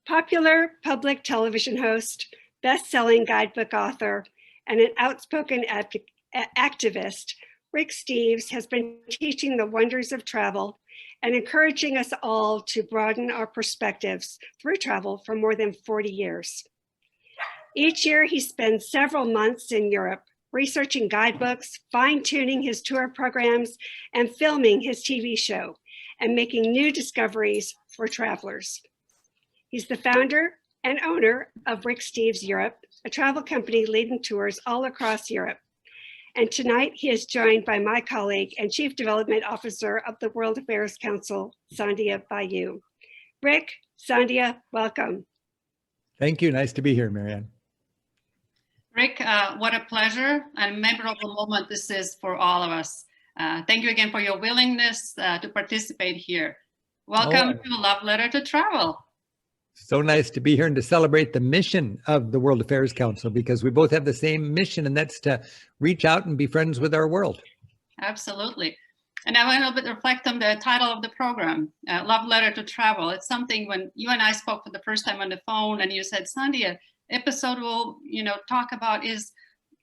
Popular public television host, best-selling guidebook author, and an outspoken activist, Rick Steves has been teaching the wonders of travel and encouraging us all to broaden our perspectives through travel for more than 40 years. Each year, he spends several months in Europe researching guidebooks, fine-tuning his tour programs, and filming his TV show, and making new discoveries for travelers. He's the founder and owner of Rick Steves Europe, a travel company leading tours all across Europe. And tonight he is joined by my colleague and Chief Development Officer of the World Affairs Council, Sandhya Bayou. Rick, Sandhya, welcome. Thank you. Nice to be here, Marianne. Rick, what a pleasure and memorable moment this is for all of us. Thank you again for your willingness to participate here. Welcome to Love Letter to Travel. So nice to be here and to celebrate the mission of the World Affairs Council, because we both have the same mission, and that's to reach out and be friends with our world. Absolutely. And I want to a little bit reflect on the title of the program, Love Letter to Travel. It's something when you and I spoke for the first time on the phone and you said, Sandhya, episode we'll talk about is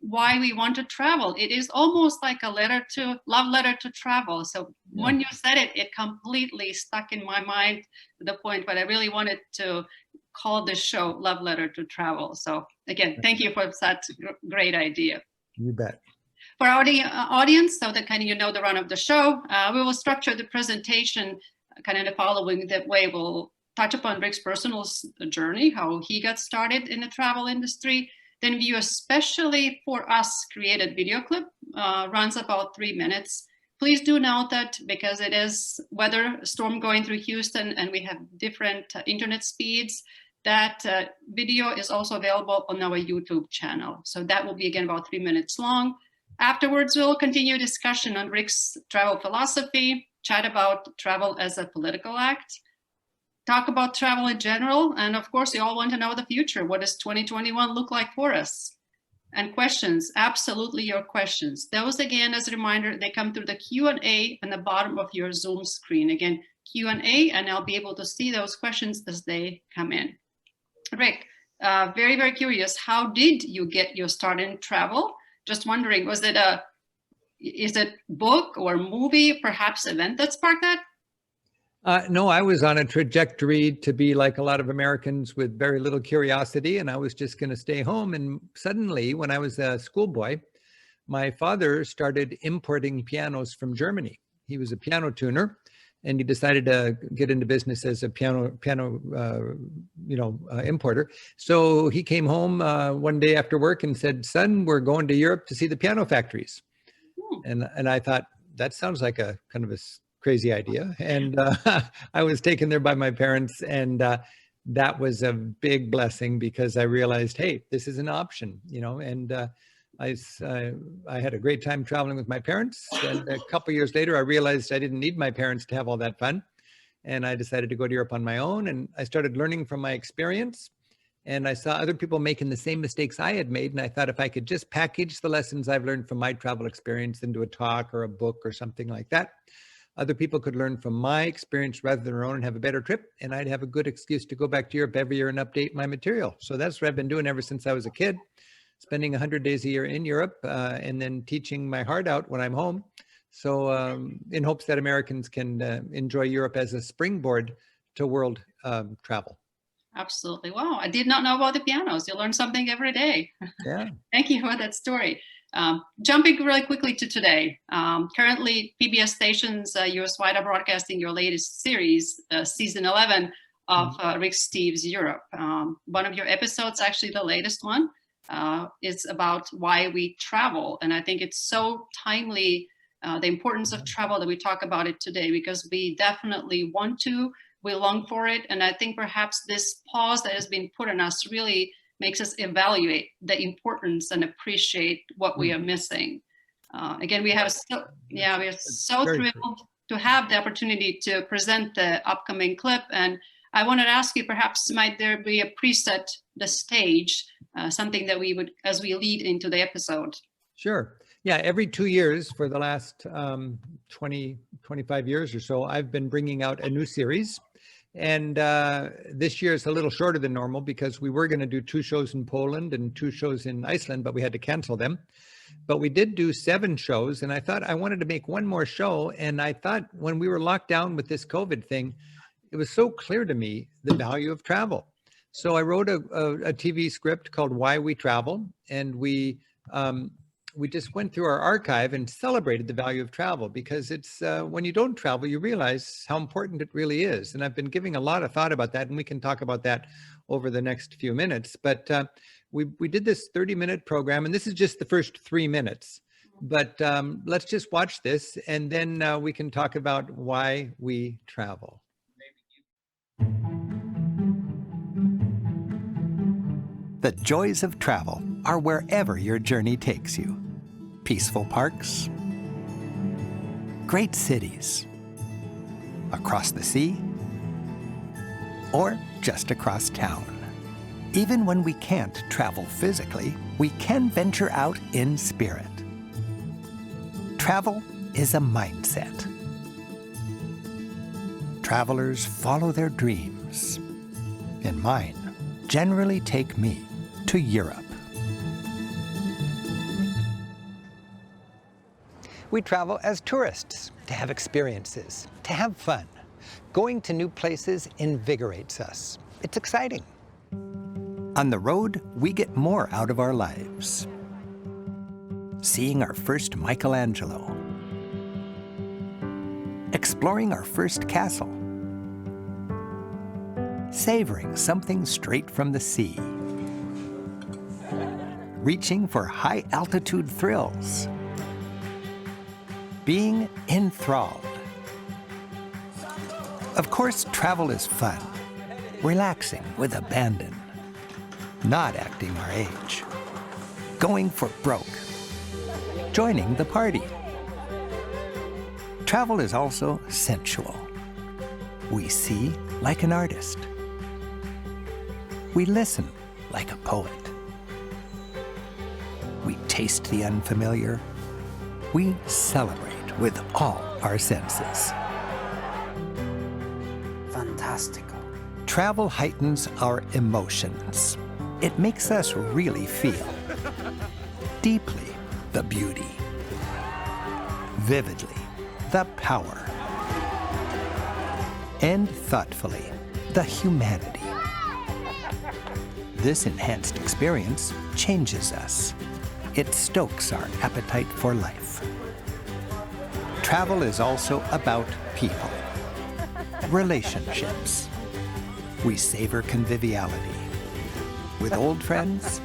why we want to travel. It is almost like a love letter to travel. So when you said it, it completely stuck in my mind to the point, but I really wanted to call this show Love Letter to Travel. So again, thank you for such great idea. You bet. For our audience, so that kind of the run of the show, we will structure the presentation kind of the following way. We'll touch upon Rick's personal journey, how he got started in the travel industry, then view a specially for us created video clip, runs about 3 minutes. Please do note that because it is weather storm going through Houston and we have different internet speeds, that video is also available on our YouTube channel. So that will be again about 3 minutes long. Afterwards, we'll continue discussion on Rick's travel philosophy, chat about travel as a political act, talk about travel in general, and of course, you all want to know the future. What does 2021 look like for us? And questions, absolutely your questions. Those, again, as a reminder, they come through the Q&A on the bottom of your Zoom screen. Again, Q&A, and I'll be able to see those questions as they come in. Rick, very, very curious, how did you get your start in travel? Just wondering, is it book or movie, perhaps event that sparked that? No, I was on a trajectory to be like a lot of Americans with very little curiosity, and I was just going to stay home. And suddenly, when I was a schoolboy, my father started importing pianos from Germany. He was a piano tuner, and he decided to get into business as a piano importer. So he came home one day after work and said, "Son, we're going to Europe to see the piano factories." And I thought, that sounds like a kind of a crazy idea. And I was taken there by my parents, and that was a big blessing because I realized, hey, this is an option, and I had a great time traveling with my parents. And a couple of years later, I realized I didn't need my parents to have all that fun. And I decided to go to Europe on my own, and I started learning from my experience. And I saw other people making the same mistakes I had made. And I thought if I could just package the lessons I've learned from my travel experience into a talk or a book or something like that, other people could learn from my experience rather than their own and have a better trip. And I'd have a good excuse to go back to Europe every year and update my material. So that's what I've been doing ever since I was a kid, spending 100 days a year in Europe and then teaching my heart out when I'm home. So in hopes that Americans can enjoy Europe as a springboard to world travel. Absolutely. Wow. I did not know about the pianos. You learn something every day. Yeah. Thank you for that story. Jumping really quickly to today. Currently, PBS stations US-wide are broadcasting your latest series, season 11 of Rick Steves Europe. One of your episodes, actually the latest one, is about why we travel. And I think it's so timely, the importance of travel, that we talk about it today, because we definitely want to, we long for it. And I think perhaps this pause that has been put on us really makes us evaluate the importance and appreciate what we are missing. Again, we are so thrilled to have the opportunity to present the upcoming clip. And I wanted to ask you, perhaps might there be a preset, the stage, something that we would, as we lead into the episode? Sure. Yeah, every 2 years for the last 20, 25 years or so, I've been bringing out a new series. And this year is a little shorter than normal because we were going to do 2 shows in Poland and 2 shows in Iceland, but we had to cancel them. But we did do 7 shows, and I thought I wanted to make one more show. And I thought when we were locked down with this COVID thing, it was so clear to me the value of travel. So I wrote a TV script called Why We Travel, and we just went through our archive and celebrated the value of travel, because it's when you don't travel, you realize how important it really is. And I've been giving a lot of thought about that, and we can talk about that over the next few minutes. But we did this 30-minute program, and this is just the first 3 minutes. But let's just watch this, and then we can talk about why we travel. The joys of travel are wherever your journey takes you. Peaceful parks, great cities, across the sea, or just across town. Even when we can't travel physically, we can venture out in spirit. Travel is a mindset. Travelers follow their dreams, and mine generally take me to Europe. We travel as tourists to have experiences, to have fun. Going to new places invigorates us. It's exciting. On the road, we get more out of our lives. Seeing our first Michelangelo, exploring our first castle, savoring something straight from the sea, reaching for high-altitude thrills, being enthralled. Of course, travel is fun, relaxing with abandon, not acting our age, going for broke, joining the party. Travel is also sensual. We see like an artist. We listen like a poet. We taste the unfamiliar. We celebrate with all our senses. Fantastical. Travel heightens our emotions. It makes us really feel deeply the beauty, vividly the power, and thoughtfully the humanity. This enhanced experience changes us. It stokes our appetite for life. Travel is also about people, relationships. We savor conviviality with old friends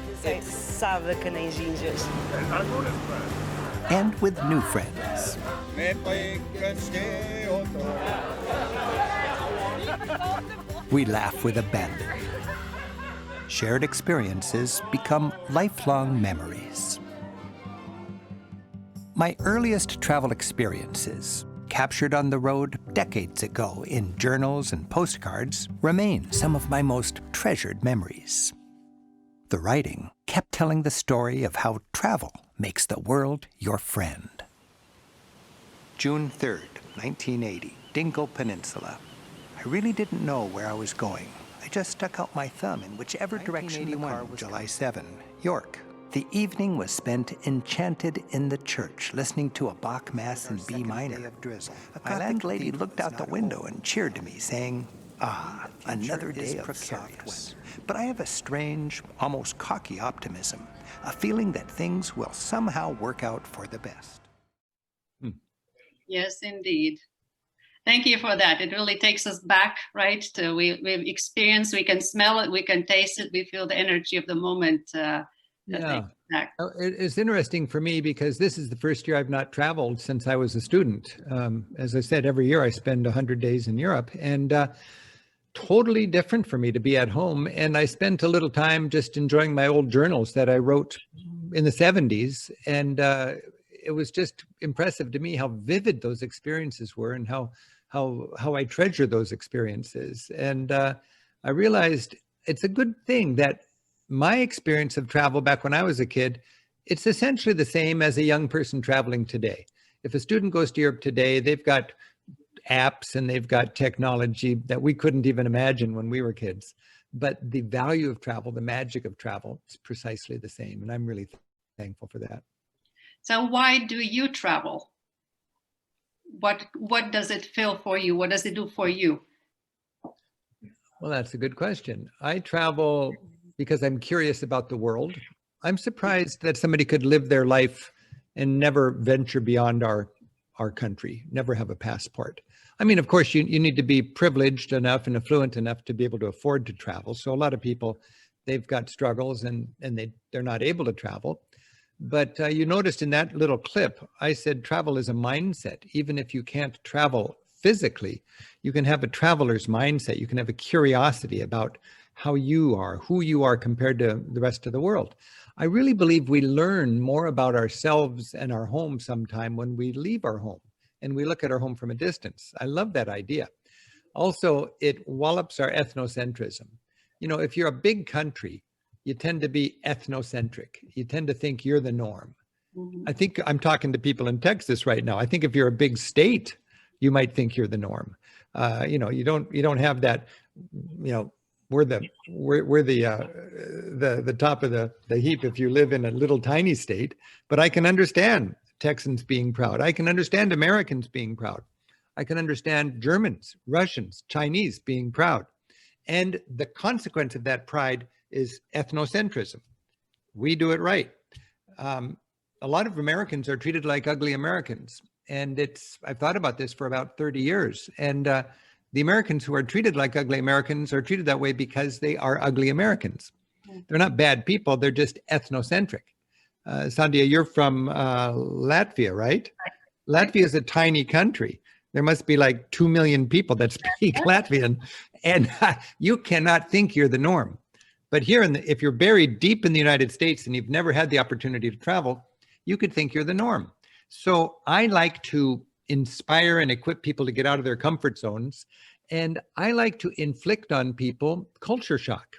and with new friends. We laugh with abandon. Shared experiences become lifelong memories. My earliest travel experiences, captured on the road decades ago in journals and postcards, remain some of my most treasured memories. The writing kept telling the story of how travel makes the world your friend. June 3rd, 1980, Dingle Peninsula. I really didn't know where I was going. I just stuck out my thumb in whichever direction the car was. July 7, York. The evening was spent enchanted in the church, listening to a Bach Mass in B minor. My landlady looked out the window and cheered to me, saying, "Ah, another day of soft weather." But I have a strange, almost cocky optimism, a feeling that things will somehow work out for the best. Yes, indeed. Thank you for that. It really takes us back, right? We've experienced, we can smell it, we can taste it, we feel the energy of the moment. Yeah. It's interesting for me because this is the first year I've not traveled since I was a student. As I said, every year I spend 100 days in Europe, and totally different for me to be at home. And I spent a little time just enjoying my old journals that I wrote in the 70s. And it was just impressive to me how vivid those experiences were and how I treasure those experiences. And I realized it's a good thing that my experience of travel back when I was a kid, it's essentially the same as a young person traveling today. If a student goes to Europe today, they've got apps and they've got technology that we couldn't even imagine when we were kids. But the value of travel, the magic of travel is precisely the same. And I'm really thankful for that. So why do you travel? What does it feel for you? What does it do for you? Well, that's a good question. I travel because I'm curious about the world. I'm surprised that somebody could live their life and never venture beyond our country, never have a passport. I mean, of course, you need to be privileged enough and affluent enough to be able to afford to travel. So a lot of people, they've got struggles and they're not able to travel. But you noticed in that little clip, I said travel is a mindset. Even if you can't travel physically, you can have a traveler's mindset. You can have a curiosity about how you are, who you are compared to the rest of the world. I really believe we learn more about ourselves and our home sometime when we leave our home and we look at our home from a distance. I love that idea. Also, it wallops our ethnocentrism. You know, if you're a big country, you tend to be ethnocentric. You tend to think you're the norm. Mm-hmm. I think I'm talking to people in Texas right now. I think if you're a big state, you might think you're the norm. You know, you don't have that, you know, we're the top of the heap if you live in a little tiny state. But I can understand Texans being proud. I can understand Americans being proud. I can understand Germans, Russians, Chinese being proud. And the consequence of that pride is ethnocentrism. We do it right. A lot of Americans are treated like ugly Americans. And I've thought about this for about 30 years. And the Americans who are treated like ugly Americans are treated that way because they are ugly Americans. They're not bad people, they're just ethnocentric. Sandhya, you're from Latvia, right? Latvia is a tiny country. There must be like 2 million people that speak Latvian, and you cannot think you're the norm. But here, if you're buried deep in the United States and you've never had the opportunity to travel, you could think you're the norm. So I like to inspire and equip people to get out of their comfort zones. And I like to inflict on people culture shock.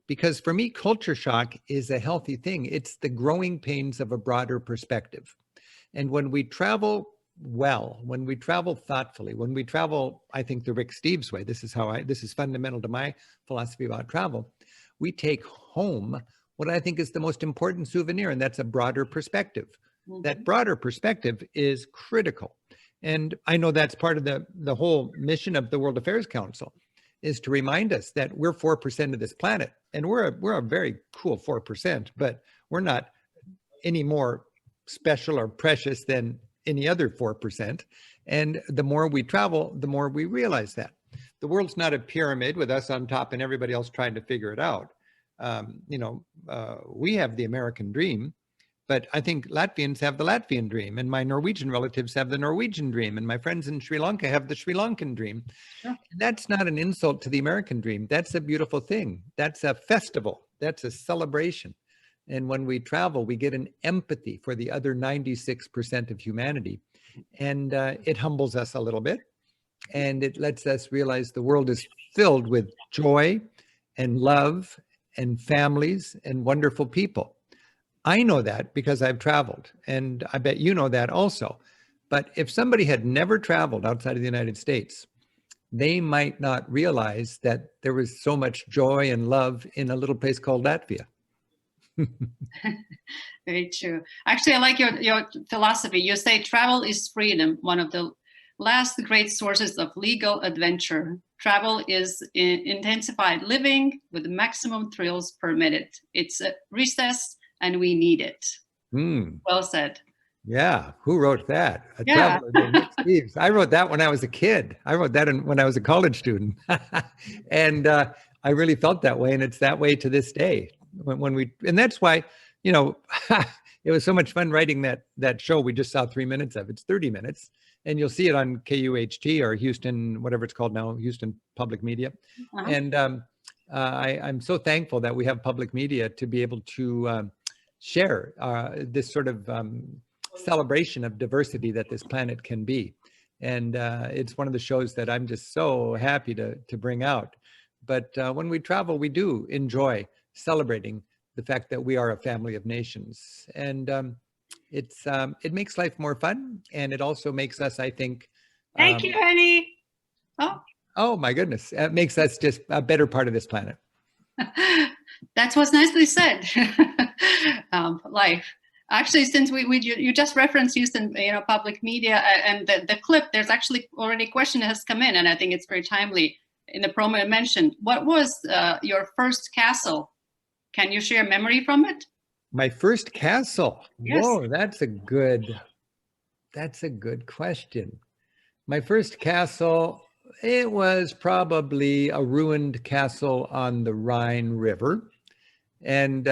Because for me, culture shock is a healthy thing. It's the growing pains of a broader perspective. And when we travel well, when we travel thoughtfully, when we travel, I think the Rick Steves way, this is fundamental to my philosophy about travel, we take home what I think is the most important souvenir, and that's a broader perspective. Mm-hmm. That broader perspective is critical. And I know that's part of the whole mission of the World Affairs Council, is to remind us that we're 4% of this planet. And we're a very cool 4%, but we're not any more special or precious than any other 4%. And the more we travel, the more we realize that. The world's not a pyramid with us on top and everybody else trying to figure it out. We have the American dream, but I think Latvians have the Latvian dream, and my Norwegian relatives have the Norwegian dream, and my friends in Sri Lanka have the Sri Lankan dream. Sure. That's not an insult to the American dream. That's a beautiful thing. That's a festival. That's a celebration. And when we travel, we get an empathy for the other 96% of humanity. And it humbles us a little bit. And it lets us realize the world is filled with joy and love and families and wonderful people. I know that because I've traveled, and I bet you know that also. But if somebody had never traveled outside of the United States, they might not realize that there was so much joy and love in a little place called Latvia. Very true. Actually, I like your philosophy. You say travel is freedom, one of the last great sources of legal adventure. Travel is intensified living with maximum thrills permitted. It's a recess, and we need it. Well said. Yeah. Who wrote that? Traveler named Rick Steves. I wrote that when I was a kid. I wrote that when I was a college student. And I really felt that way. And it's that way to this day. And that's why, it was so much fun writing that show. We just saw 3 minutes of. It's 30 minutes. And you'll see it on KUHT or Houston, whatever it's called now, Houston Public Media. Uh-huh. And I'm so thankful that we have public media to be able to share this sort of celebration of diversity that this planet can be. And it's one of the shows that I'm just so happy to bring out. But when we travel, we do enjoy celebrating the fact that we are a family of nations. And it makes life more fun. And it also makes us, I think, Thank you, honey. Oh, Oh my goodness, it makes us just a better part of this planet. that was nicely said. Life. Actually, since you just referenced Houston, public media and the clip, there's actually already a question that has come in, and I think it's very timely. In the promo I mentioned, what was your first castle? Can you share a memory from it? My first castle. Yes. Whoa, that's a good question. My first castle, it was probably a ruined castle on the Rhine River. And,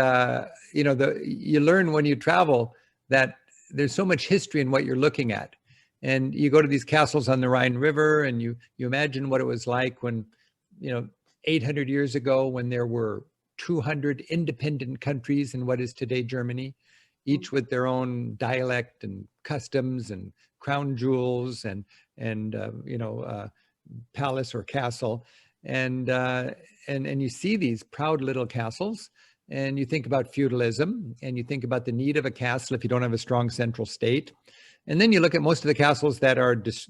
you learn when you travel that there's so much history in what you're looking at. And you go to these castles on the Rhine River and you imagine what it was like when, 800 years ago, when there were 200 independent countries in what is today Germany, each with their own dialect and customs and crown jewels and palace or castle. And you see these proud little castles. And you think about feudalism, and you think about the need of a castle if you don't have a strong central state. And then you look at most of the castles that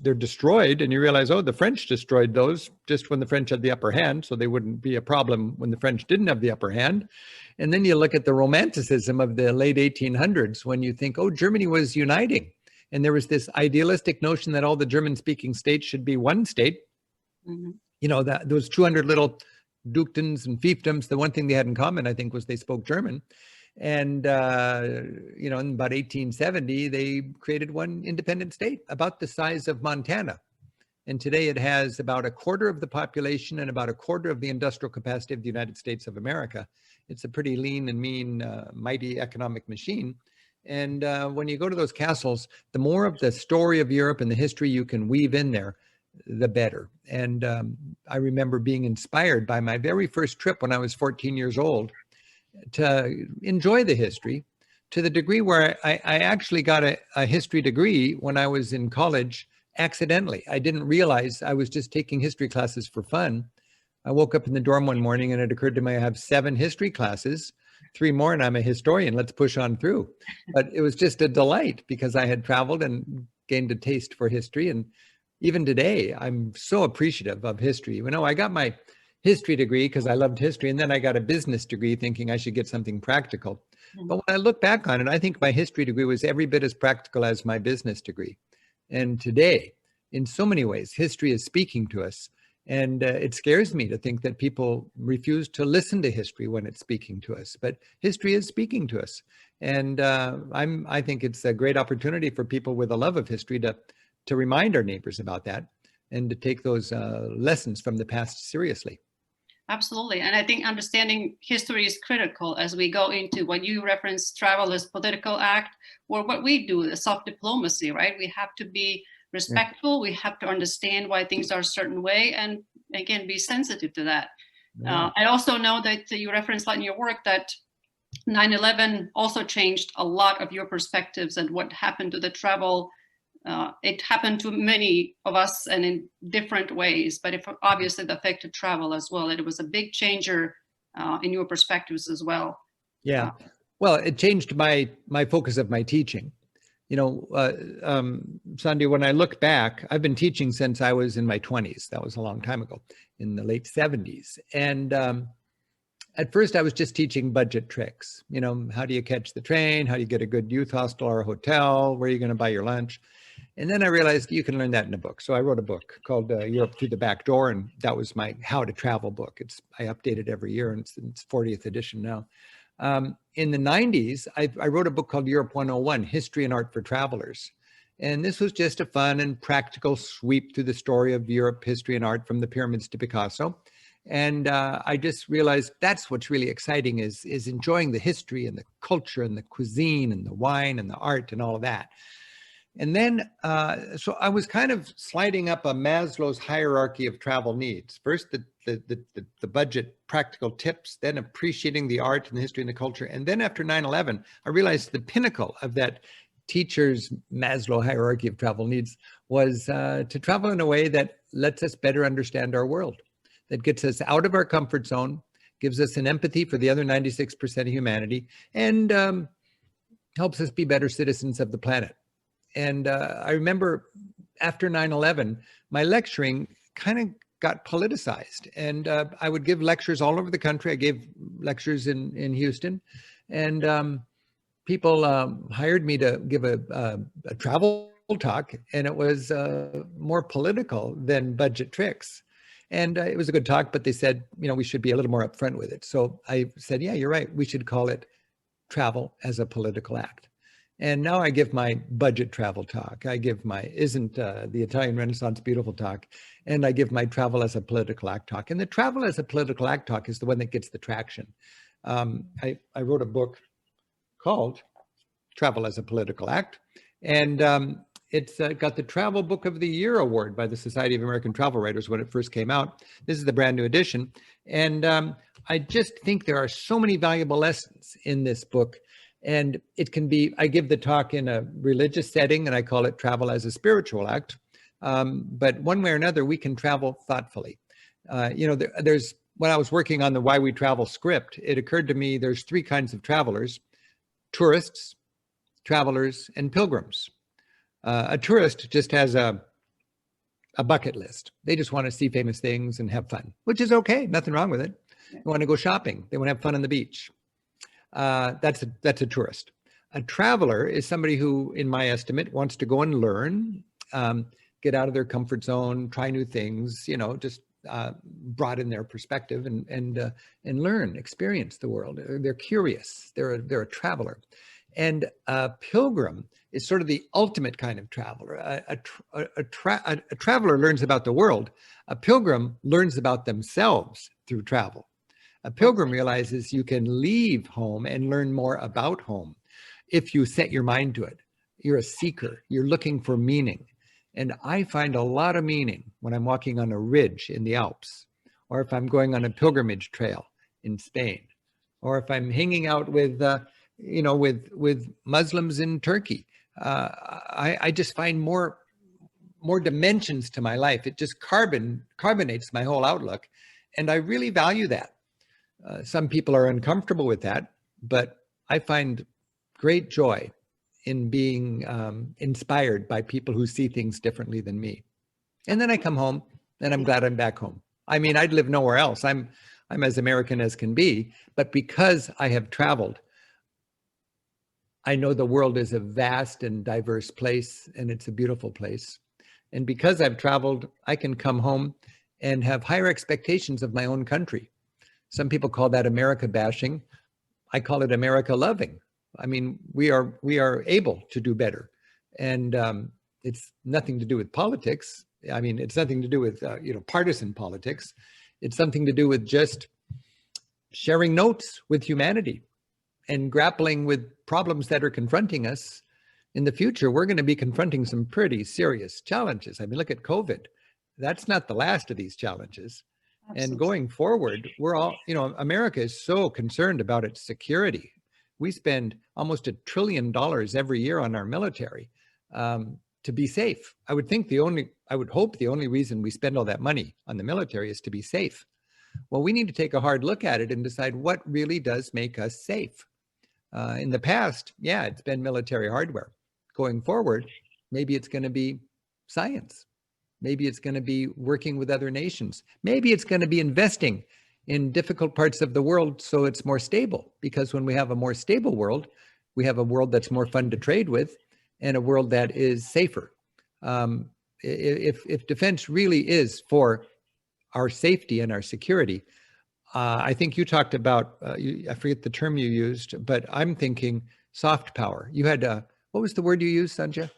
they're destroyed, and you realize, oh, the French destroyed those just when the French had the upper hand, so they wouldn't be a problem when the French didn't have the upper hand. And then you look at the romanticism of the late 1800s when you think, oh, Germany was uniting. And there was this idealistic notion that all the German-speaking states should be one state. Mm-hmm. That those 200 little dukedoms and fiefdoms, the one thing they had in common, I think, was they spoke German. And, in about 1870, they created one independent state about the size of Montana. And today it has about a quarter of the population and about a quarter of the industrial capacity of the United States of America. It's a pretty lean and mean, mighty economic machine. And when you go to those castles, the more of the story of Europe and the history you can weave in there, the better. And I remember being inspired by my very first trip when I was 14 years old to enjoy the history, to the degree where I actually got a history degree when I was in college accidentally. I didn't realize I was just taking history classes for fun. I woke up in the dorm one morning and it occurred to me I have 7 history classes, 3 more and I'm a historian. Let's push on through. But it was just a delight because I had traveled and gained a taste for history. And even today, I'm so appreciative of history. I got my history degree because I loved history, and then I got a business degree thinking I should get something practical. Mm-hmm. But when I look back on it, I think my history degree was every bit as practical as my business degree. And today, in so many ways, history is speaking to us. And it scares me to think that people refuse to listen to history when it's speaking to us. But history is speaking to us. And I think it's a great opportunity for people with a love of history to remind our neighbors about that and to take those lessons from the past seriously. Absolutely. And I think understanding history is critical as we go into what you reference travel as political act, or what we do, the soft diplomacy, right? We have to be respectful. Yeah. We have to understand why things are a certain way and, again, be sensitive to that. Yeah. I also know that you referenced in your work that 9/11 also changed a lot of your perspectives and what happened to the travel. It happened to many of us and in different ways, but it obviously affected travel as well. And it was a big changer in your perspectives as well. Yeah, well, it changed my focus of my teaching. Sandy, when I look back, I've been teaching since I was in my 20s. That was a long time ago, in the late 70s. And at first I was just teaching budget tricks. How do you catch the train? How do you get a good youth hostel or a hotel? Where are you going to buy your lunch? And then I realized you can learn that in a book. So I wrote a book called Europe Through the Back Door, and that was my How to Travel book. I update it every year, and it's 40th edition now. In the 90s, I wrote a book called Europe 101, History and Art for Travelers. And this was just a fun and practical sweep through the story of Europe, history and art from the pyramids to Picasso. And I just realized that's what's really exciting is enjoying the history and the culture and the cuisine and the wine and the art and all of that. And then, so I was kind of sliding up a Maslow's hierarchy of travel needs. First, the budget practical tips, then appreciating the art and the history and the culture. And then after 9/11, I realized the pinnacle of that teacher's Maslow hierarchy of travel needs was to travel in a way that lets us better understand our world, that gets us out of our comfort zone, gives us an empathy for the other 96% of humanity, and helps us be better citizens of the planet. And I remember after 9/11, my lecturing kind of got politicized, and I would give lectures all over the country. I gave lectures in Houston, and people hired me to give a travel talk, and it was more political than budget tricks. And it was a good talk, but they said, we should be a little more upfront with it. So I said, yeah, you're right. We should call it Travel as a Political Act. And now I give my budget travel talk. I give my Isn't the Italian Renaissance Beautiful talk. And I give my Travel as a Political Act talk. And the Travel as a Political Act talk is the one that gets the traction. I wrote a book called Travel as a Political Act. And it's got the Travel Book of the Year award by the Society of American Travel Writers when it first came out. This is the brand new edition. And I just think there are so many valuable lessons in this book. And it can be, I give the talk in a religious setting, and I call it Travel as a Spiritual Act. But one way or another, we can travel thoughtfully. There's, when I was working on the Why We Travel script, it occurred to me there's three kinds of travelers: tourists, travelers, and pilgrims. A tourist just has a bucket list. They just want to see famous things and have fun, which is okay. Nothing wrong with it. They want to go shopping. They want to have fun on the beach. That's a tourist. A traveler is somebody who, in my estimate, wants to go and learn, get out of their comfort zone, try new things, just broaden their perspective and learn, experience the world. They're curious. They're a traveler. And a pilgrim is sort of the ultimate kind of traveler. A traveler learns about the world. A pilgrim learns about themselves through travel. A pilgrim realizes you can leave home and learn more about home if you set your mind to it. You're a seeker. You're looking for meaning. And I find a lot of meaning when I'm walking on a ridge in the Alps, or if I'm going on a pilgrimage trail in Spain, or if I'm hanging out with Muslims in Turkey. I just find more dimensions to my life. It just carbonates my whole outlook. And I really value that. Some people are uncomfortable with that, but I find great joy in being inspired by people who see things differently than me. And then I come home and I'm glad I'm back home. I mean, I'd live nowhere else. I'm as American as can be, but because I have traveled, I know the world is a vast and diverse place, and it's a beautiful place. And because I've traveled, I can come home and have higher expectations of my own country. Some people call that America bashing. I call it America loving. I mean, we are able to do better. And it's nothing to do with politics. I mean, it's nothing to do with, partisan politics. It's something to do with just sharing notes with humanity and grappling with problems that are confronting us. In the future, we're going to be confronting some pretty serious challenges. I mean, look at COVID. That's not the last of these challenges. Absolutely. And going forward, we're all, America is so concerned about its security. We spend almost $1 trillion every year on our military to be safe. I would hope the only reason we spend all that money on the military is to be safe. Well, we need to take a hard look at it and decide what really does make us safe. In the past, it's been military hardware. Going forward, maybe it's going to be science. Maybe it's going to be working with other nations. Maybe it's going to be investing in difficult parts of the world so it's more stable. Because when we have a more stable world, we have a world that's more fun to trade with and a world that is safer. If defense really is for our safety and our security, I think you talked about, I forget the term you used, but I'm thinking soft power. You had, what was the word you used, Sanja?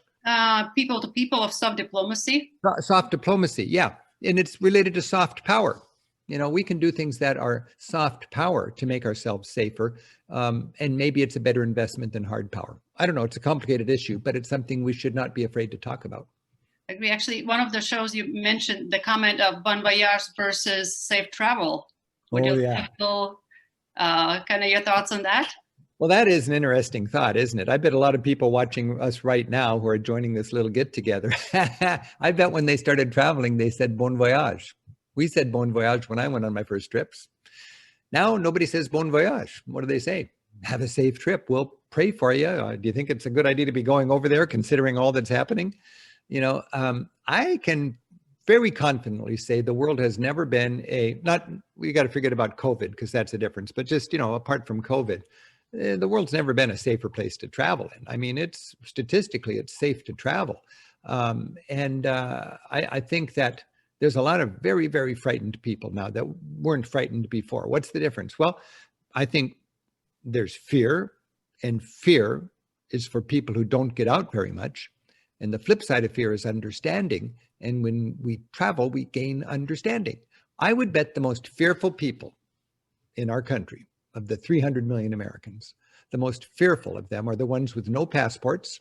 People to people of soft diplomacy. Soft diplomacy, yeah. And it's related to soft power. We can do things that are soft power to make ourselves safer. And maybe it's a better investment than hard power. I don't know, it's a complicated issue, but it's something we should not be afraid to talk about. I agree. Actually, one of the shows you mentioned the comment of Bon Voyage versus safe travel. Would you kind of your thoughts on that? Well, that is an interesting thought, isn't it? I bet a lot of people watching us right now who are joining this little get together, I bet when they started traveling, they said Bon Voyage. We said Bon Voyage when I went on my first trips. Now nobody says Bon Voyage. What do they say? Have a safe trip. We'll pray for you. Do you think it's a good idea to be going over there considering all that's happening? I can very confidently say the world has never been we got to forget about COVID because that's a difference, but just, apart from COVID, the world's never been a safer place to travel in. I mean, statistically, it's safe to travel. I think that there's a lot of very, very frightened people now that weren't frightened before. What's the difference? Well, I think there's fear, and fear is for people who don't get out very much. And the flip side of fear is understanding. And when we travel, we gain understanding. I would bet the most fearful people in our country, of the 300 million Americans, the most fearful of them are the ones with no passports,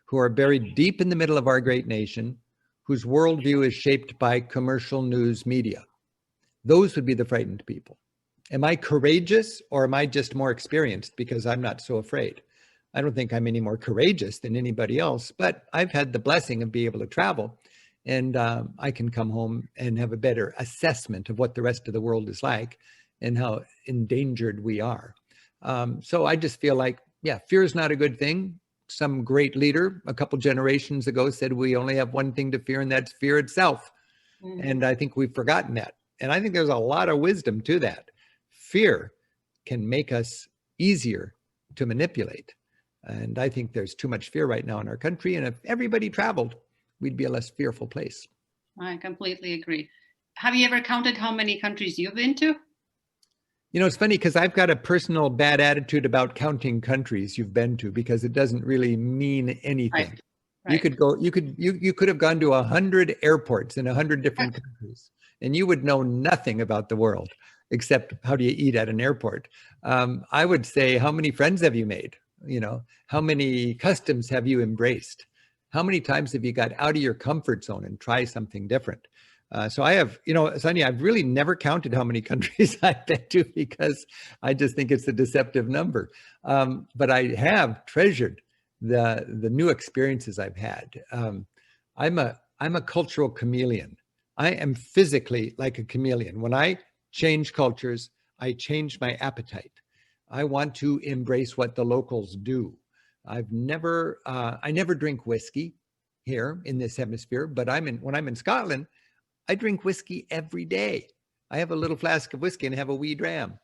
who are buried deep in the middle of our great nation, whose worldview is shaped by commercial news media. Those would be the frightened people. Am I courageous, or am I just more experienced because I'm not so afraid? I don't think I'm any more courageous than anybody else, but I've had the blessing of being able to travel, and I can come home and have a better assessment of what the rest of the world is like and how endangered we are. So I just feel like, fear is not a good thing. Some great leader a couple generations ago said we only have one thing to fear, and that's fear itself. And I think we've forgotten that. And I think there's a lot of wisdom to that. Fear can make us easier to manipulate. And I think there's too much fear right now in our country. And if everybody traveled, we'd be a less fearful place. I completely agree. Have you ever counted how many countries you've been to? It's funny because I've got a personal bad attitude about counting countries you've been to, because it doesn't really mean anything. Right. You could have gone to 100 airports in 100 different countries, and you would know nothing about the world except how do you eat at an airport. I would say, how many friends have you made? How many customs have you embraced? How many times have you got out of your comfort zone and try something different? So I have, Sonia, I've really never counted how many countries I've been to, because I just think it's a deceptive number. But I have treasured the new experiences I've had. I'm a cultural chameleon. I am physically like a chameleon. When I change cultures, I change my appetite. I want to embrace what the locals do. I never drink whiskey here in this hemisphere, but when I'm in Scotland, I drink whiskey every day. I have a little flask of whiskey and have a wee dram.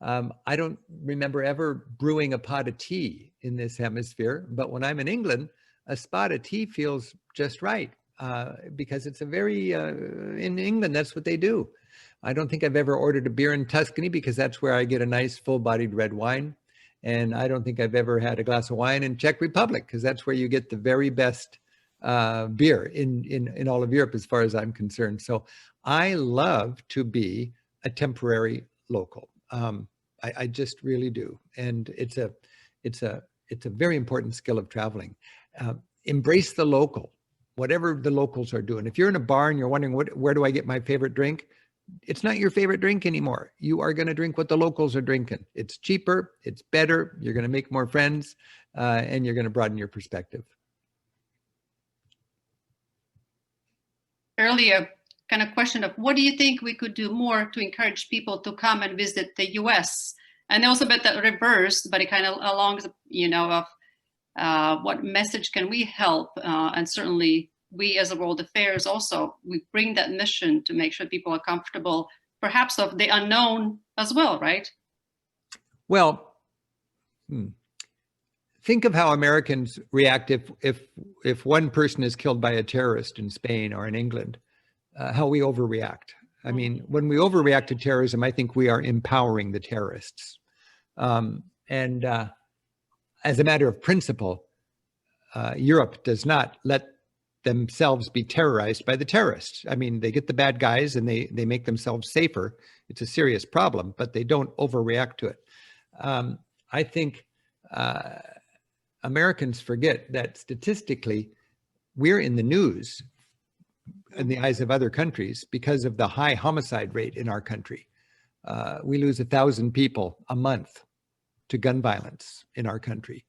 I don't remember ever brewing a pot of tea in this hemisphere, but when I'm in England, a spot of tea feels just right, because it's in England, that's what they do. I don't think I've ever ordered a beer in Tuscany, because that's where I get a nice full-bodied red wine. And I don't think I've ever had a glass of wine in Czech Republic, because that's where you get the very best beer in all of Europe, as far as I'm concerned. So I love to be a temporary local. I just really do. And it's a very important skill of traveling. Embrace the local, whatever the locals are doing. If you're in a bar and you're wondering where do I get my favorite drink? It's not your favorite drink anymore. You are going to drink what the locals are drinking. It's cheaper, it's better, you're going to make more friends, and you're going to broaden your perspective. Earlier, kind of question of what do you think we could do more to encourage people to come and visit the US? And also a bit that reversed, but it kind of along, of what message can we help? And certainly we as a World Affairs also, we bring that mission to make sure people are comfortable, perhaps of the unknown as well, right? Well, think of how Americans react if one person is killed by a terrorist in Spain or in England, how we overreact. I mean, when we overreact to terrorism, I think we are empowering the terrorists. As a matter of principle, Europe does not let themselves be terrorized by the terrorists. I mean, they get the bad guys and they make themselves safer. It's a serious problem, but they don't overreact to it. I think Americans forget that statistically, we're in the news in the eyes of other countries because of the high homicide rate in our country. We lose 1,000 people a month to gun violence in our country.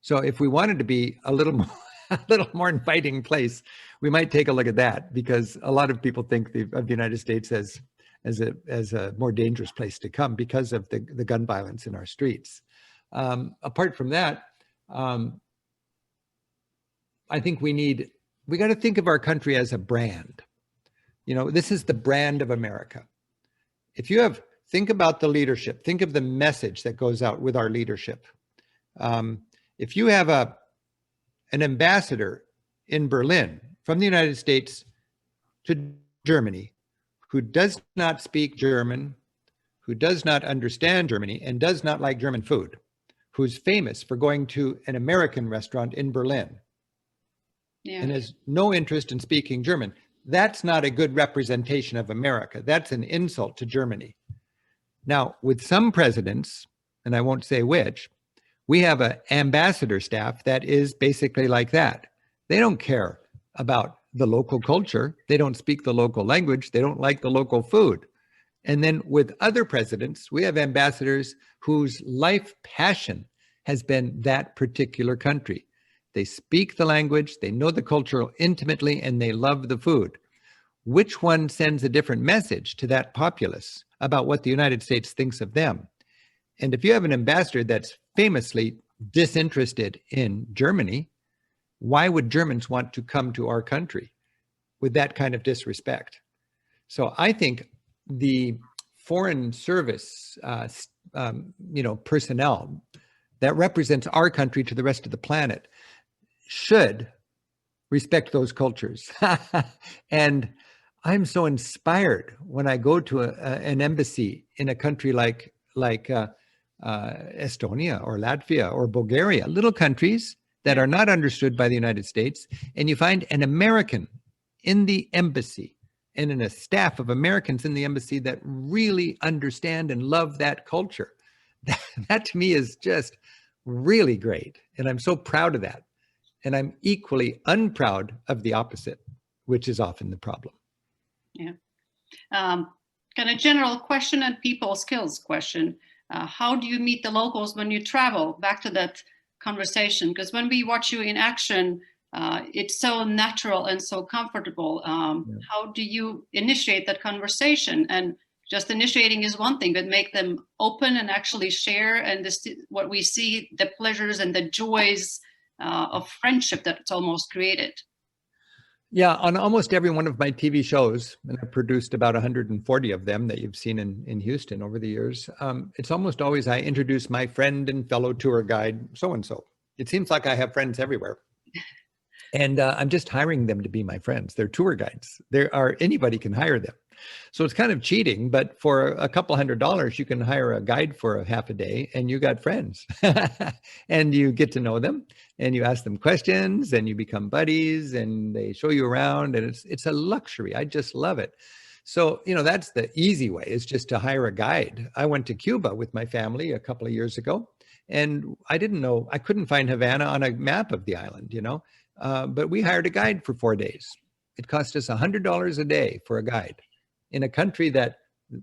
So if we wanted to be a little more inviting place, we might take a look at that, because a lot of people think of the United States as a more dangerous place to come because of the gun violence in our streets. Apart from that, I think we need we got to think of our country as a brand. You know, this is the brand of America. If you have, think about the leadership, think of the message that goes out with our leadership. If you have an ambassador in Berlin from the United States to Germany who does not speak German, who does not understand Germany, and does not like German food, who's famous for going to an American restaurant in Berlin, and has no interest in speaking German, that's not a good representation of America. That's an insult to Germany. Now, with some presidents, and I won't say which, we have an ambassador staff that is basically like that. They don't care about the local culture. They don't speak the local language. They don't like the local food. And then with other presidents, we have ambassadors whose life passion has been that particular country. They speak the language, they know the culture intimately, and they love the food. Which one sends a different message to that populace about what the United States thinks of them? And if you have an ambassador that's famously disinterested in Germany, why would Germans want to come to our country with that kind of disrespect? So I think the foreign service, personnel that represents our country to the rest of the planet should respect those cultures. And I'm so inspired when I go to an embassy in a country like Estonia or Latvia or Bulgaria, little countries that are not understood by the United States, and you find an American in the embassy and in a staff of Americans in the embassy that really understand and love that culture. That to me is just really great. And I'm so proud of that. And I'm equally unproud of the opposite, which is often the problem. Yeah. Kind of general question and people skills question. How do you meet the locals when you travel? Back to that conversation, because when we watch you in action, it's so natural and so comfortable. How do you initiate that conversation? And just initiating is one thing, but make them open and actually share, and this, what we see, the pleasures and the joys of friendship that's almost created. Yeah, on almost every one of my TV shows, and I've produced about 140 of them that you've seen in Houston over the years, it's almost always I introduce my friend and fellow tour guide, so-and-so. It seems like I have friends everywhere. And I'm just hiring them to be my friends. They're tour guides. Anybody can hire them. So it's kind of cheating, but for a couple $100, you can hire a guide for a half a day and you got friends. And you get to know them and you ask them questions and you become buddies and they show you around, and it's a luxury. I just love it. So, that's the easy way, is just to hire a guide. I went to Cuba with my family a couple of years ago, and I couldn't find Havana on a map of the island, but we hired a guide for 4 days. It cost us $100 a day for a guide in a country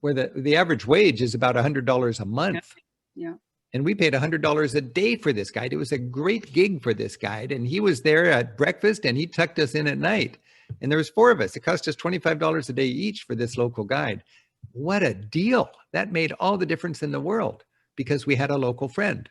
where the average wage is about $100 a month. Yeah. And we paid $100 a day for this guide. It was a great gig for this guide. And he was there at breakfast and he tucked us in at night. And there was 4 of us. It cost us $25 a day each for this local guide. What a deal. That made all the difference in the world, because we had a local friend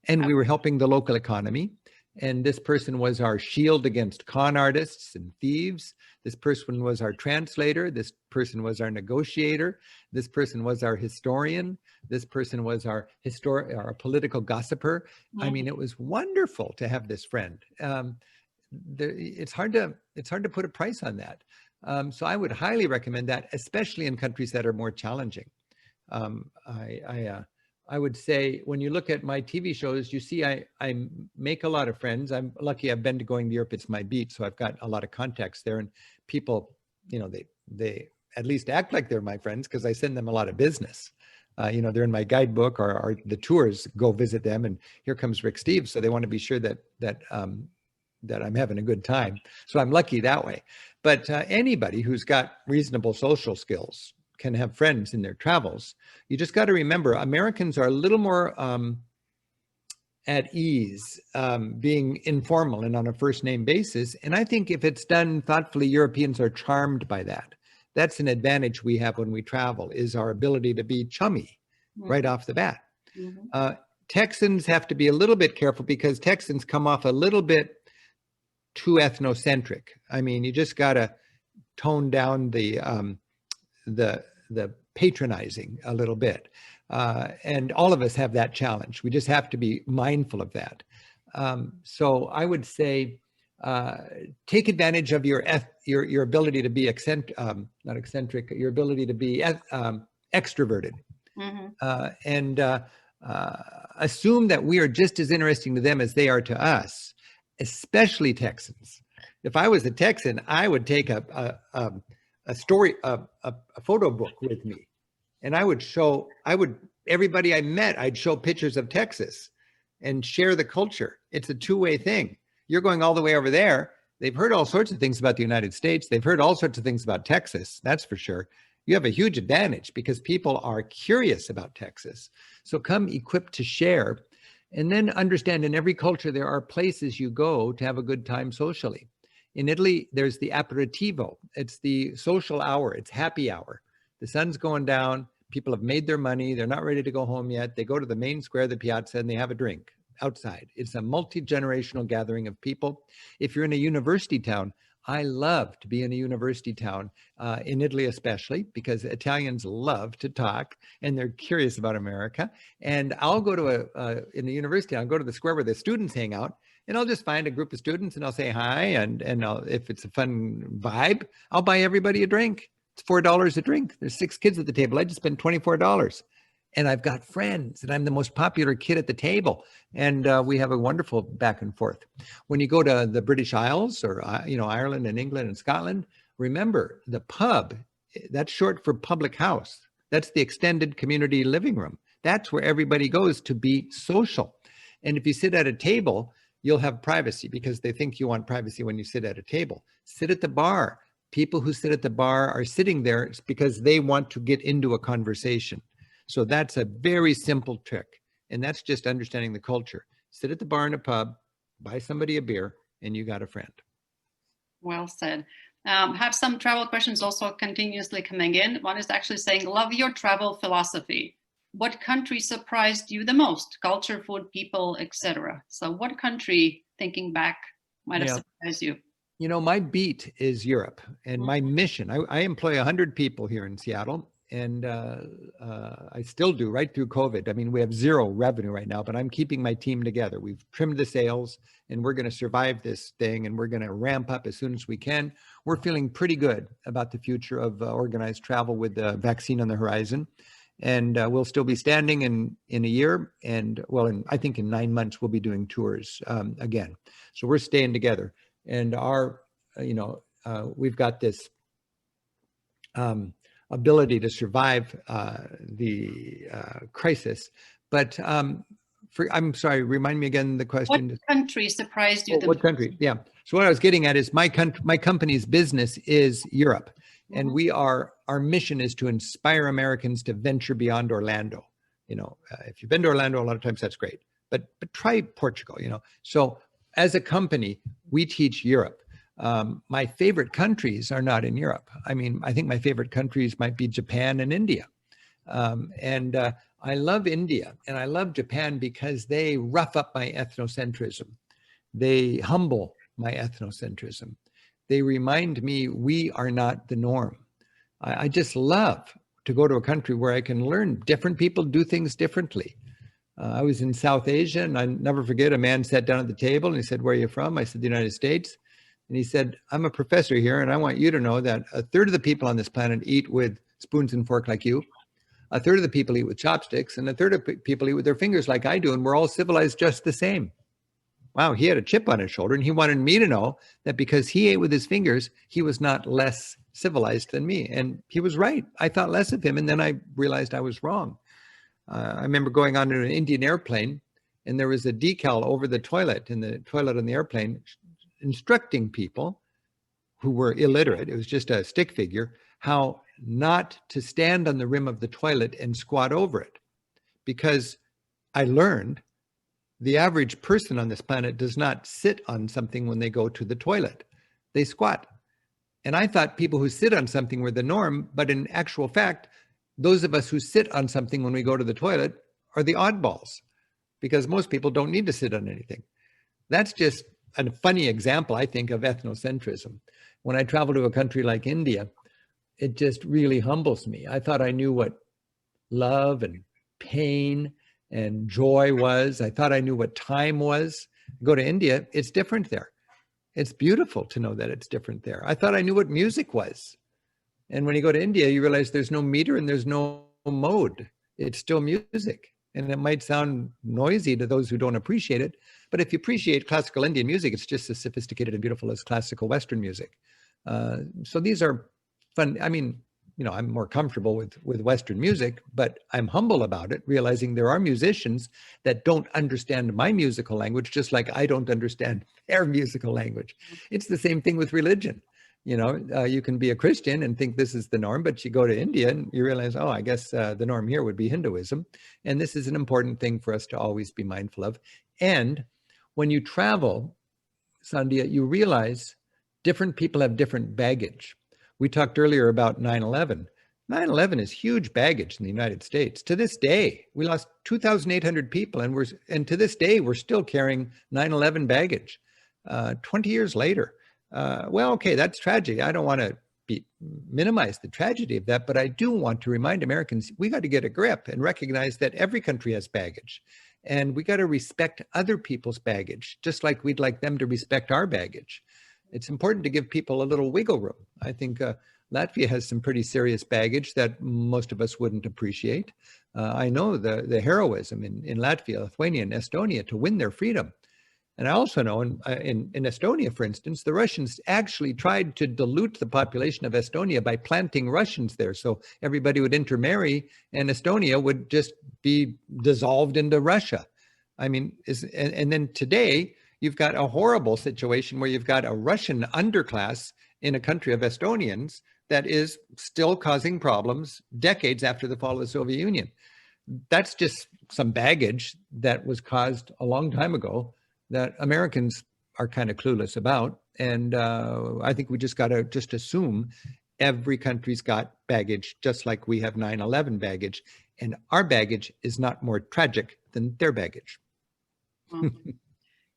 and we were helping the local economy. And this person was our shield against con artists and thieves. This person was our translator. This person was our negotiator. This person was our historian. This person was our political gossiper. Mm-hmm. I mean, it was wonderful to have this friend. It's hard to put a price on that. So I would highly recommend that, especially in countries that are more challenging. I would say when you look at my TV shows, you see I make a lot of friends. I'm lucky I've been to going to Europe. It's my beat. So I've got a lot of contacts there, and people, they at least act like they're my friends because I send them a lot of business. They're in my guidebook, or the tours go visit them, and here comes Rick Steves. So they want to be sure that I'm having a good time. So I'm lucky that way. But anybody who's got reasonable social skills can have friends in their travels. You just got to remember, Americans are a little more at ease being informal and on a first name basis. And I think if it's done thoughtfully, Europeans are charmed by that. That's an advantage we have when we travel, is our ability to be chummy right off the bat. Mm-hmm. Texans have to be a little bit careful, because Texans come off a little bit too ethnocentric. I mean, you just got to tone down the patronizing a little bit. And all of us have that challenge. We just have to be mindful of that. So I would say, take advantage of your ability to be not eccentric, your ability to be extroverted. And assume that we are just as interesting to them as they are to us, especially Texans. If I was a Texan, I would take a photo book with me, and everybody I met, I'd show pictures of Texas and share the culture. It's a two-way thing. You're going all the way over there. They've heard all sorts of things about the United States. They've heard all sorts of things about Texas, that's for sure. You have a huge advantage because people are curious about Texas. So come equipped to share, and then understand in every culture there are places you go to have a good time socially. In Italy, there's the aperitivo. It's the social hour. It's happy hour. The sun's going down. People have made their money. They're not ready to go home yet. They go to the main square, the piazza, and they have a drink outside. It's a multi-generational gathering of people. If you're in a university town, I love to be in a university town, in Italy especially, because Italians love to talk and they're curious about America. And I'll go to in the university, I'll go to the square where the students hang out, and I'll just find a group of students and I'll say hi. And if it's a fun vibe, I'll buy everybody a drink. It's $4 a drink. There's 6 kids at the table. I just spent $24. And I've got friends, and I'm the most popular kid at the table. And we have a wonderful back and forth. When you go to the British Isles or, Ireland and England and Scotland, remember the pub, that's short for public house. That's the extended community living room. That's where everybody goes to be social. And if you sit at a table, you'll have privacy because they think you want privacy when you sit at a table. Sit at the bar. People who sit at the bar are sitting there because they want to get into a conversation. So that's a very simple trick. And that's just understanding the culture. Sit at the bar in a pub, buy somebody a beer, and you got a friend. Well said. Have some travel questions also continuously coming in. One is actually saying, love your travel philosophy. What country surprised you the most? Culture, food, people, etc. So what country, thinking back, might have surprised you? You know, my beat is Europe, and my mission, I employ 100 people here in Seattle. And I still do right through COVID. I mean, we have zero revenue right now, but I'm keeping my team together. We've trimmed the sails and we're going to survive this thing, and we're going to ramp up as soon as we can. We're feeling pretty good about the future of organized travel with the vaccine on the horizon. And we'll still be standing in a year. And I think in 9 months, we'll be doing tours again. So we're staying together. And we've got this ability to survive the crisis. But I'm sorry, remind me again the question. What country surprised you the What most? country? Yeah. So what I was getting at is my company's business is Europe. And our mission is to inspire Americans to venture beyond Orlando. If you've been to Orlando, a lot of times that's great, but try Portugal, So as a company, we teach Europe. My favorite countries are not in Europe. I mean, I think my favorite countries might be Japan and India. I love India and I love Japan because they rough up my ethnocentrism. They humble my ethnocentrism. They remind me we are not the norm. I just love to go to a country where I can learn different people do things differently. I was in South Asia, and I never forget, a man sat down at the table and he said, "Where are you from?" I said, "The United States." And he said, "I'm a professor here, and I want you to know that 1/3 of the people on this planet eat with spoons and fork like you. 1/3 of the people eat with chopsticks, and 1/3 of people eat with their fingers like I do, and we're all civilized just the same." Wow, he had a chip on his shoulder, and he wanted me to know that because he ate with his fingers, he was not less civilized than me. And he was right. I thought less of him, and then I realized I was wrong. I remember going on an Indian airplane, and there was a decal over the toilet, in the toilet on the airplane, instructing people who were illiterate, it was just a stick figure, how not to stand on the rim of the toilet and squat over it. Because I learned the average person on this planet does not sit on something when they go to the toilet. They squat. And I thought people who sit on something were the norm, but in actual fact, those of us who sit on something when we go to the toilet are the oddballs, because most people don't need to sit on anything. That's just a funny example, I think, of ethnocentrism. When I travel to a country like India, it just really humbles me. I thought I knew what love and pain and joy was. I thought I knew what time was. Go to India, it's different there. It's beautiful to know that it's different there. I thought I knew what music was. And when you go to India, you realize there's no meter and there's no mode. It's still music. And it might sound noisy to those who don't appreciate it, but if you appreciate classical Indian music, it's just as sophisticated and beautiful as classical Western music. So these are fun. I mean, I'm more comfortable with Western music, but I'm humble about it, realizing there are musicians that don't understand my musical language, just like I don't understand their musical language. It's the same thing with religion. You can be a Christian and think this is the norm, but you go to India and you realize, oh, I guess the norm here would be Hinduism. And this is an important thing for us to always be mindful of. And when you travel, Sandhya, you realize different people have different baggage. We talked earlier about 9/11. 9/11 is huge baggage in the United States. To this day, we lost 2,800 people, and to this day, we're still carrying 9/11 baggage. 20 years later, well, okay, that's tragic. I don't want to minimize the tragedy of that, but I do want to remind Americans, we got to get a grip and recognize that every country has baggage. And we got to respect other people's baggage, just like we'd like them to respect our baggage. It's important to give people a little wiggle room. I think Latvia has some pretty serious baggage that most of us wouldn't appreciate. I know the heroism in Latvia, Lithuania, and Estonia to win their freedom. And I also know in Estonia, for instance, the Russians actually tried to dilute the population of Estonia by planting Russians there. So everybody would intermarry and Estonia would just be dissolved into Russia. I mean, and then today, you've got a horrible situation where you've got a Russian underclass in a country of Estonians that is still causing problems decades after the fall of the Soviet Union. That's just some baggage that was caused a long time ago that Americans are kind of clueless about. And I think we just got to just assume every country's got baggage, just like we have 9/11 baggage. And our baggage is not more tragic than their baggage. Well,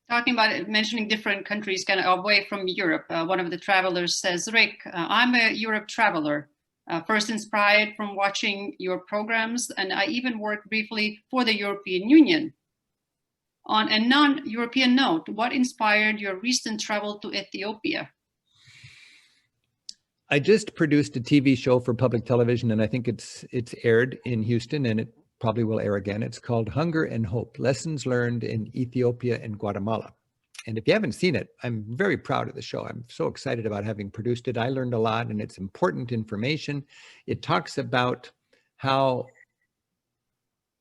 talking about it, mentioning different countries kind of away from Europe, one of the travelers says, Rick, I'm a Europe traveler, first inspired from watching your programs, and I even worked briefly for the European Union. On a non-European note, what inspired your recent travel to Ethiopia? I just produced a TV show for public television, and I think it's aired in Houston, and it probably will air again. It's called Hunger and Hope, Lessons Learned in Ethiopia and Guatemala. And if you haven't seen it, I'm very proud of the show. I'm so excited about having produced it. I learned a lot, and it's important information. It talks about how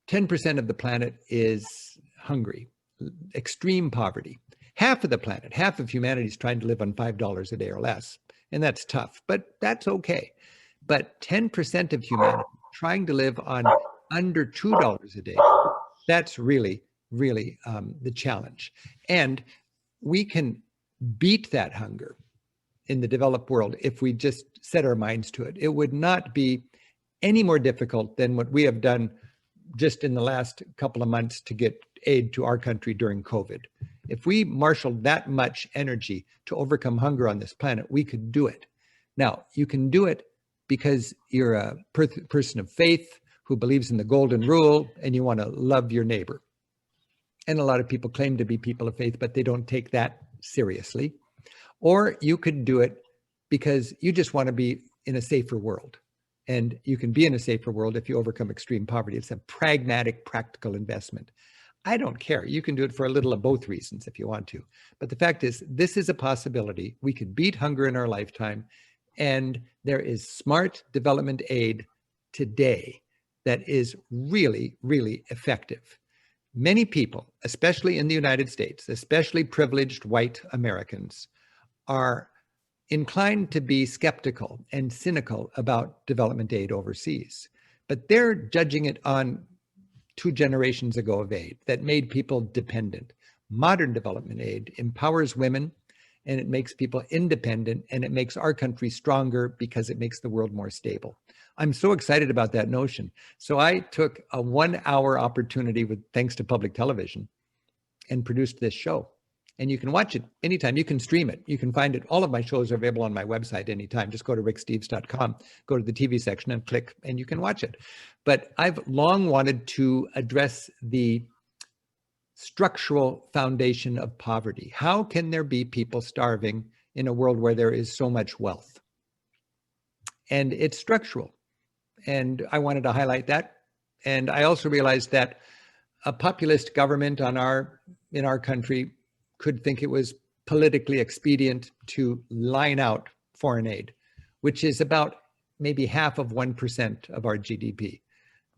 10% of the planet is hungry, extreme poverty. Half of the planet, half of humanity is trying to live on $5 a day or less. And that's tough, but that's okay. But 10% of humanity trying to live on under $2 a day, that's really, really the challenge. And we can beat that hunger in the developed world if we just set our minds to it. It would not be any more difficult than what we have done just in the last couple of months to get aid to our country during COVID. If we marshaled that much energy to overcome hunger on this planet, we could do it. Now, you can do it because you're a person of faith who believes in the golden rule and you want to love your neighbor. And a lot of people claim to be people of faith, but they don't take that seriously. Or you could do it because you just want to be in a safer world. And you can be in a safer world if you overcome extreme poverty. It's a pragmatic, practical investment. I don't care. You can do it for a little of both reasons if you want to. But the fact is, this is a possibility. We could beat hunger in our lifetime. And there is smart development aid today that is really, really effective. Many people, especially in the United States, especially privileged white Americans, are inclined to be skeptical and cynical about development aid overseas. But they're judging it on 2 generations ago of aid that made people dependent. Modern development aid empowers women and it makes people independent and it makes our country stronger because it makes the world more stable. I'm so excited about that notion. So I took a 1-hour opportunity thanks to public television and produced this show. and you can watch it anytime. You can stream it. You can find it. All of my shows are available on my website anytime. Just go to ricksteves.com, go to the TV section and click, and you can watch it. But I've long wanted to address the structural foundation of poverty. How can there be people starving in a world where there is so much wealth? And it's structural. And I wanted to highlight that. And I also realized that a populist government in our country could think it was politically expedient to line out foreign aid, which is about maybe 0.5% of our GDP.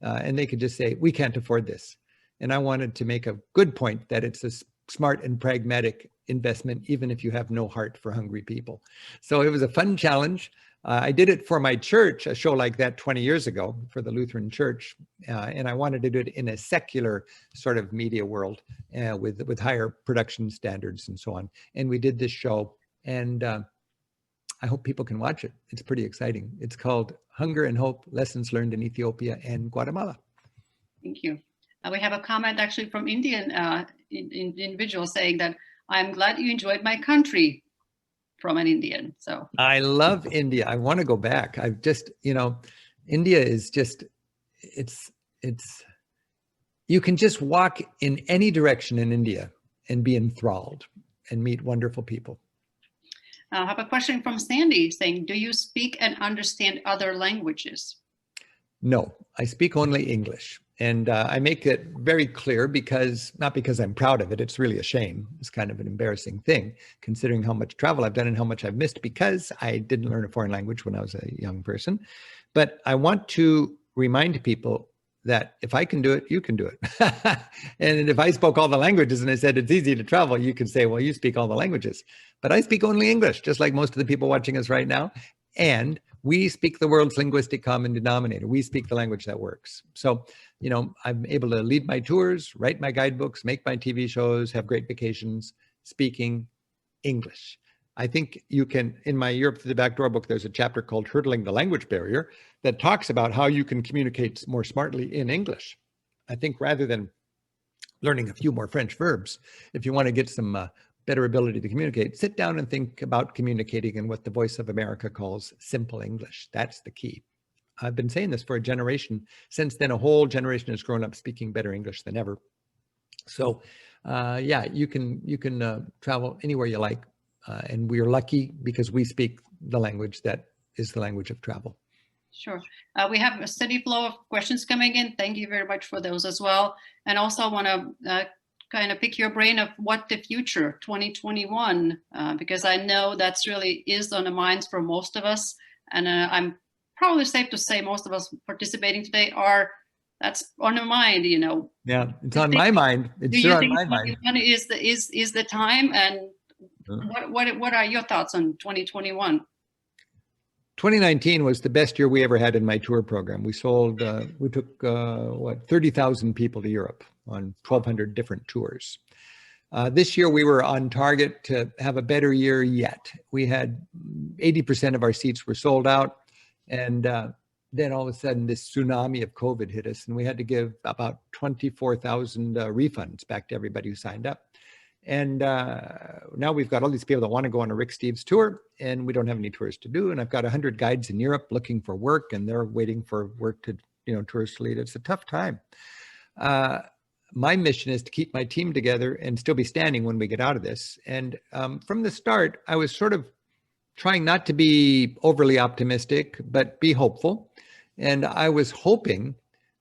And they could just say, we can't afford this. And I wanted to make a good point that it's a smart and pragmatic investment, even if you have no heart for hungry people. So it was a fun challenge. I did it for my church, a show like that 20 years ago for the Lutheran Church. And I wanted to do it in a secular sort of media world with higher production standards and so on. And we did this show, and I hope people can watch it. It's pretty exciting. It's called Hunger and Hope, Lessons Learned in Ethiopia and Guatemala. Thank you. We have a comment actually from Indian individual saying that, I'm glad you enjoyed my country, from an Indian. So I love India. I want to go back. I've just, India is just, it's, you can just walk in any direction in India and be enthralled and meet wonderful people. I have a question from Sandy saying, do you speak and understand other languages? No, I speak only English. And I make it very clear not because I'm proud of it. It's really a shame. It's kind of an embarrassing thing, considering how much travel I've done and how much I've missed because I didn't learn a foreign language when I was a young person. But I want to remind people that if I can do it, you can do it. And if I spoke all the languages and I said it's easy to travel, you could say, well, you speak all the languages. But I speak only English, just like most of the people watching us right now. And we speak the world's linguistic common denominator. We speak the language that works. So, I'm able to lead my tours, write my guidebooks, make my TV shows, have great vacations, speaking English. I think you can, in my Europe Through the Back Door book, there's a chapter called Hurdling the Language Barrier that talks about how you can communicate more smartly in English. I think rather than learning a few more French verbs, if you want to get some better ability to communicate, sit down and think about communicating in what the Voice of America calls simple English. That's the key. I've been saying this for a generation. Since then, a whole generation has grown up speaking better English than ever. So yeah, you can travel anywhere you like. And we are lucky because we speak the language that is the language of travel. Sure. We have a steady flow of questions coming in. Thank you very much for those as well. And also I want to kind of pick your brain of what the future 2021, because I know that's really is on the minds for most of us. And I'm probably safe to say most of us participating today that's on the mind, Yeah, it's on my mind. It's sure on my mind. Is the time, and what are your thoughts on 2021? 2019 was the best year we ever had in my tour program. We sold, we took 30,000 people to Europe on 1,200 different tours. This year we were on target to have a better year yet. We had 80% of our seats were sold out, and then all of a sudden this tsunami of COVID hit us, and we had to give about 24,000 refunds back to everybody who signed up. And now we've got all these people that want to go on a Rick Steves tour, and we don't have any tours to do. And I've got 100 guides in Europe looking for work, and they're waiting for work to, tours to lead. It's a tough time. My mission is to keep my team together and still be standing when we get out of this. And from the start, I was sort of trying not to be overly optimistic, but be hopeful. And I was hoping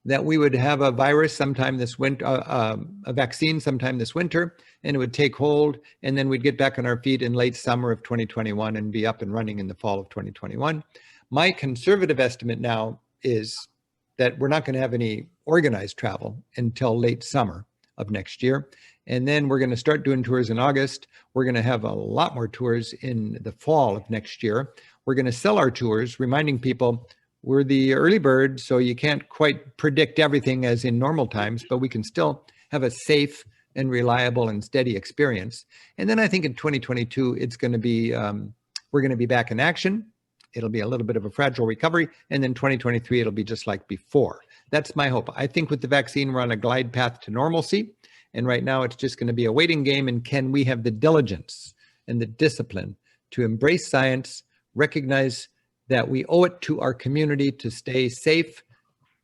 that we would have a virus sometime this winter, a vaccine sometime this winter, and it would take hold, and then we'd get back on our feet in late summer of 2021 and be up and running in the fall of 2021. My conservative estimate now is that we're not going to have any organized travel until late summer of next year. And then we're going to start doing tours in August. We're going to have a lot more tours in the fall of next year. We're going to sell our tours, reminding people we're the early bird, so you can't quite predict everything as in normal times, but we can still have a safe and reliable and steady experience. And then I think in 2022, it's going to be, we're going to be back in action. It'll be a little bit of a fragile recovery. And then 2023, it'll be just like before. That's my hope. I think with the vaccine, we're on a glide path to normalcy. And right now it's just going to be a waiting game. And can we have the diligence and the discipline to embrace science, recognize that we owe it to our community to stay safe,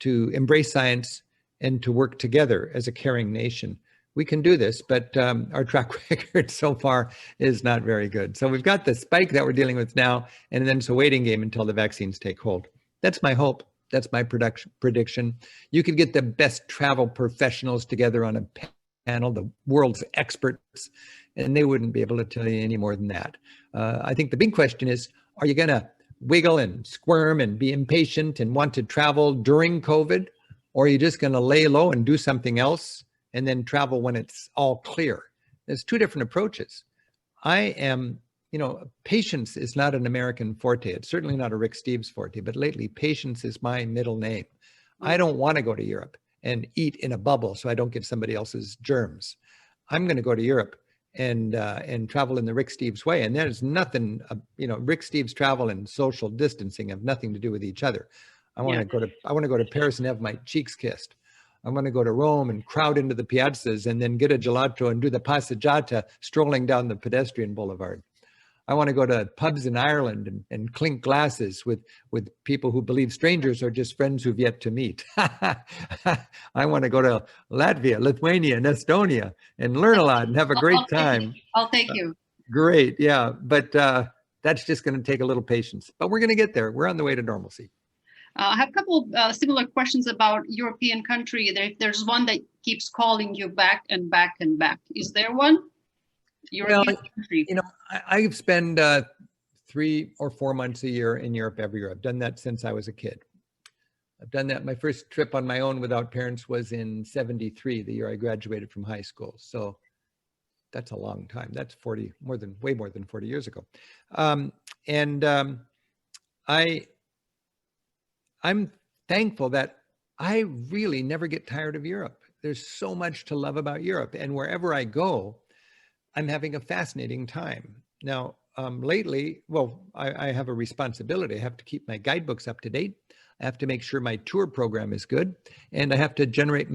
to embrace science, and to work together as a caring nation? We can do this, but our track record so far is not very good. So we've got the spike that we're dealing with now, and then it's a waiting game until the vaccines take hold. That's my hope. That's my prediction. You could get the best travel professionals together on a panel, the world's experts, and they wouldn't be able to tell you any more than that. I think the big question is, are you going to wiggle and squirm and be impatient and want to travel during COVID? Or are you just going to lay low and do something else and then travel when it's all clear? There's two different approaches. Patience is not an American forte. It's certainly not a Rick Steves forte, but lately patience is my middle name. I don't want to go to Europe and eat in a bubble so I don't get somebody else's germs. I'm going to go to Europe and travel in the Rick Steves way. And there's nothing, Rick Steves travel and social distancing have nothing to do with each other. I want to go to Paris and have my cheeks kissed. I want to go to Rome and crowd into the piazzas and then get a gelato and do the passeggiata strolling down the pedestrian boulevard. I want to go to pubs in Ireland and clink glasses with people who believe strangers are just friends who've yet to meet. I want to go to Latvia, Lithuania, and Estonia and learn a lot and have a great time. I'll take you. Great, yeah. But that's just going to take a little patience. But we're going to get there. We're on the way to normalcy. I have a couple similar questions about European country. There's one that keeps calling you back and back and back. Is there one? European country. I've spent 3 or 4 months a year in Europe every year. I've done that since I was a kid. I've done that. My first trip on my own without parents was in '73, the year I graduated from high school. So that's a long time. That's way more than 40 years ago. I'm thankful that I really never get tired of Europe. There's so much to love about Europe. And wherever I go, I'm having a fascinating time. Now, lately, I have a responsibility. I have to keep my guidebooks up to date. I have to make sure my tour program is good. And I have to generate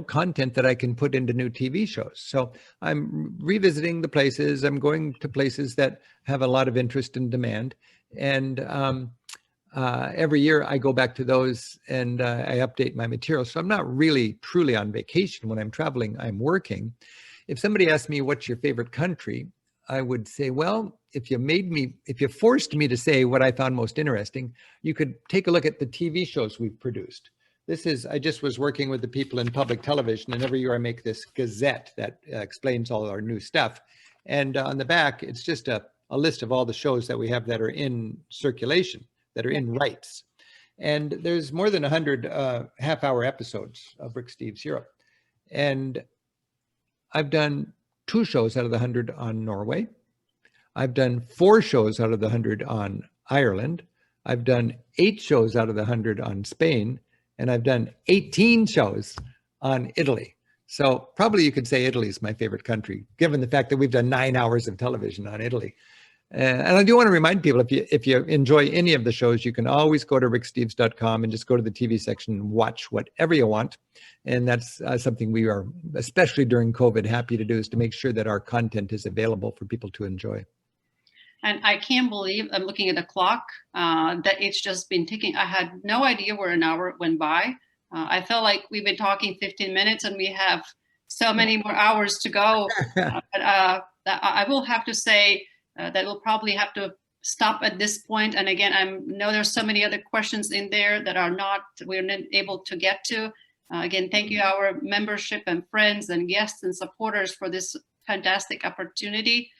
content that I can put into new TV shows. So I'm revisiting the places. I'm going to places that have a lot of interest and demand. And every year I go back to those and I update my material. So I'm not really truly on vacation. When I'm traveling, I'm working. If somebody asked me, what's your favorite country? I would say, well, if you forced me to say what I found most interesting, you could take a look at the TV shows we've produced. I just was working with the people in public television, and every year I make this gazette that explains all our new stuff. And on the back, it's just a list of all the shows that we have that are in circulation, that are in rights. And there's more than 100 half-hour episodes of Rick Steves Europe. And I've done 2 shows out of the 100 on Norway. I've done 4 shows out of the 100 on Ireland. I've done 8 shows out of the 100 on Spain. And I've done 18 shows on Italy. So probably you could say Italy is my favorite country, given the fact that we've done 9 hours of television on Italy. And I do want to remind people, if you enjoy any of the shows, you can always go to ricksteves.com and just go to the TV section and watch whatever you want. And that's something we are, especially during COVID, happy to do, is to make sure that our content is available for people to enjoy. And I can't believe, I'm looking at the clock, that it's just been ticking. I had no idea where an hour went by. I felt like we've been talking 15 minutes and we have so many more hours to go. But I will have to say, that we'll probably have to stop at this point. And again, I know there's so many other questions in there that we're not able to get to. Again, thank you, our membership and friends and guests and supporters, for this fantastic opportunity.